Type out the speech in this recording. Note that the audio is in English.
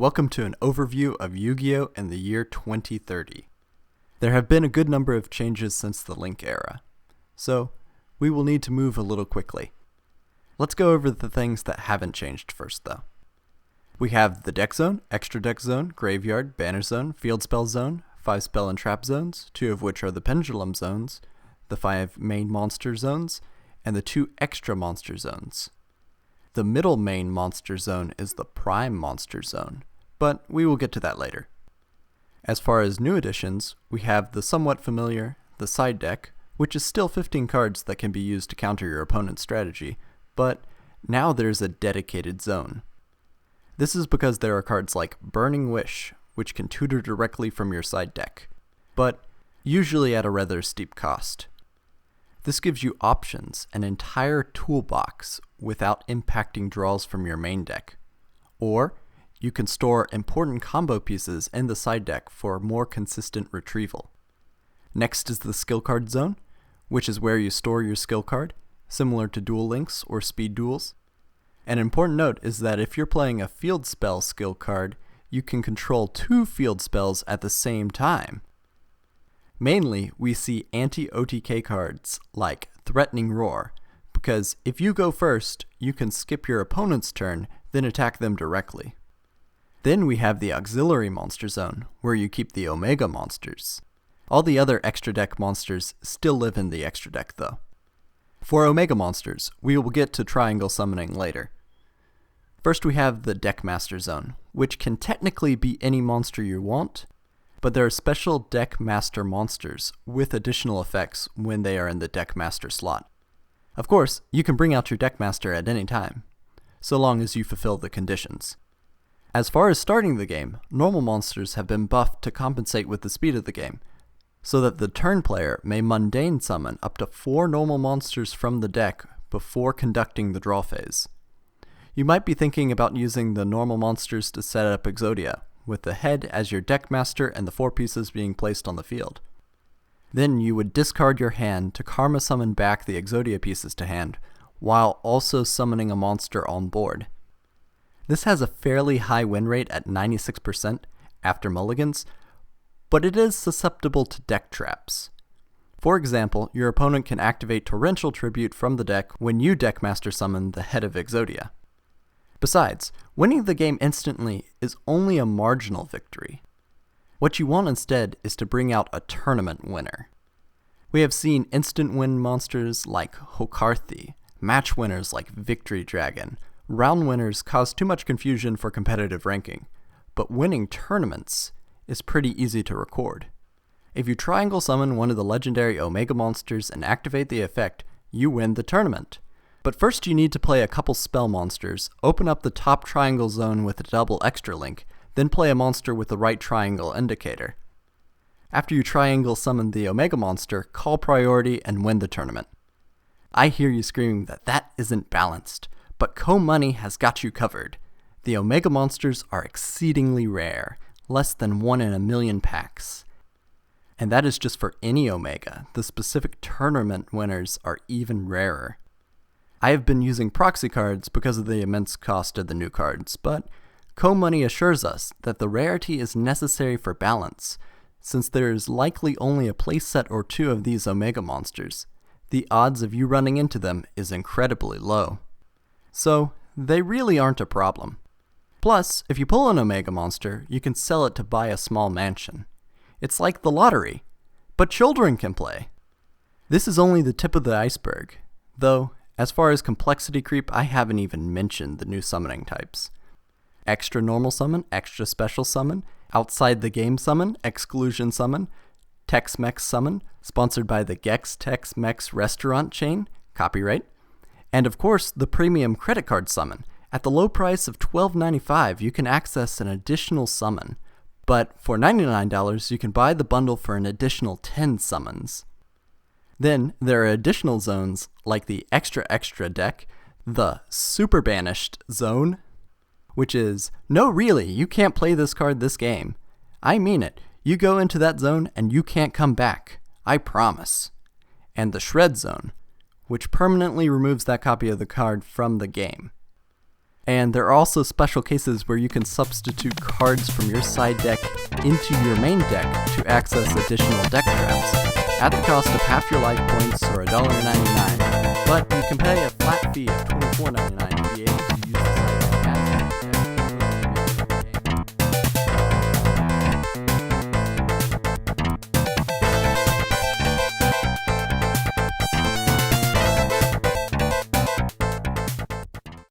Welcome to an overview of Yu-Gi-Oh! In the year 2030. There have been a good number of changes since the Link era, so we will need to move a little quickly. Let's go over the things that haven't changed first though. We have the Deck Zone, Extra Deck Zone, Graveyard, Banner Zone, Field Spell Zone, 5 Spell and Trap Zones, 2 of which are the Pendulum Zones, the 5 main monster zones, and the 2 extra monster zones. The middle main monster zone is the Prime Monster Zone, but we will get to that later. As far as new additions, we have the somewhat familiar, the Side Deck, which is still 15 cards that can be used to counter your opponent's strategy, but now there's a dedicated zone. This is because there are cards like Burning Wish, which can tutor directly from your side deck, but usually at a rather steep cost. This gives you options, an entire toolbox, without impacting draws from your main deck. Or, you can store important combo pieces in the side deck for more consistent retrieval. Next is the Skill Card Zone, which is where you store your skill card, similar to Duel Links or Speed Duels. An important note is that if you're playing a field spell skill card, you can control 2 field spells at the same time. Mainly, we see AntiOTK cards like Threatening Roar, because if you go first, you can skip your opponent's turn, then attack them directly. Then we have the Auxiliary Monster Zone, where you keep the Omega monsters. All the other extra deck monsters still live in the extra deck though. For Omega monsters, we will get to triangle summoning later. First we have the Deck Master Zone, which can technically be any monster you want, but there are special Deck Master monsters with additional effects when they are in the Deck Master slot. Of course, you can bring out your Deck Master at any time, so long as you fulfill the conditions. As far as starting the game, normal monsters have been buffed to compensate with the speed of the game, so that the turn player may mundane summon up to 4 normal monsters from the deck before conducting the draw phase. You might be thinking about using the normal monsters to set up Exodia, with the head as your deck master and the 4 pieces being placed on the field. Then you would discard your hand to karma summon back the Exodia pieces to hand, while also summoning a monster on board. This has a fairly high win rate at 96% after mulligans, but it is susceptible to deck traps. For example, your opponent can activate Torrential Tribute from the deck when you deckmaster summon the head of Exodia. Besides, winning the game instantly is only a marginal victory. What you want instead is to bring out a tournament winner. We have seen instant win monsters like Hokarthi, match winners like Victory Dragon. Round winners cause too much confusion for competitive ranking, but winning tournaments is pretty easy to record. If you triangle summon one of the legendary Omega monsters and activate the effect, you win the tournament. But first you need to play a couple spell monsters, open up the top triangle zone with a double extra link, then play a monster with the right triangle indicator. After you triangle summon the Omega monster, call priority and win the tournament. I hear you screaming that that isn't balanced, but Co-Money has got you covered. The Omega monsters are exceedingly rare, less than 1 in a million packs. And that is just for any Omega. The specific tournament winners are even rarer. I have been using proxy cards because of the immense cost of the new cards, but Co-Money assures us that the rarity is necessary for balance, since there is likely only a playset or 2 of these Omega monsters. The odds of you running into them is incredibly low. So, they really aren't a problem. Plus, if you pull an Omega monster, you can sell it to buy a small mansion. It's like the lottery, but children can play. This is only the tip of the iceberg, though as far as complexity creep, I haven't even mentioned the new summoning types. Extra normal summon, extra special summon, outside the game summon, exclusion summon, Tex-Mex summon, sponsored by the Gex Tex-Mex restaurant chain, copyright, and of course the premium credit card summon. At the low price of $12.95, you can access an additional summon, but for $99, you can buy the bundle for an additional 10 summons. Then, there are additional zones like the Extra deck, the Super Banished Zone, which is, no really, you can't play this card this game. I mean it, you go into that zone and you can't come back, I promise. And the Shred Zone, which permanently removes that copy of the card from the game. And there are also special cases where you can substitute cards from your side deck into your main deck to access additional deck traps, at the cost of half your life points or $1.99, but you can pay a flat fee of $24.99 to be able to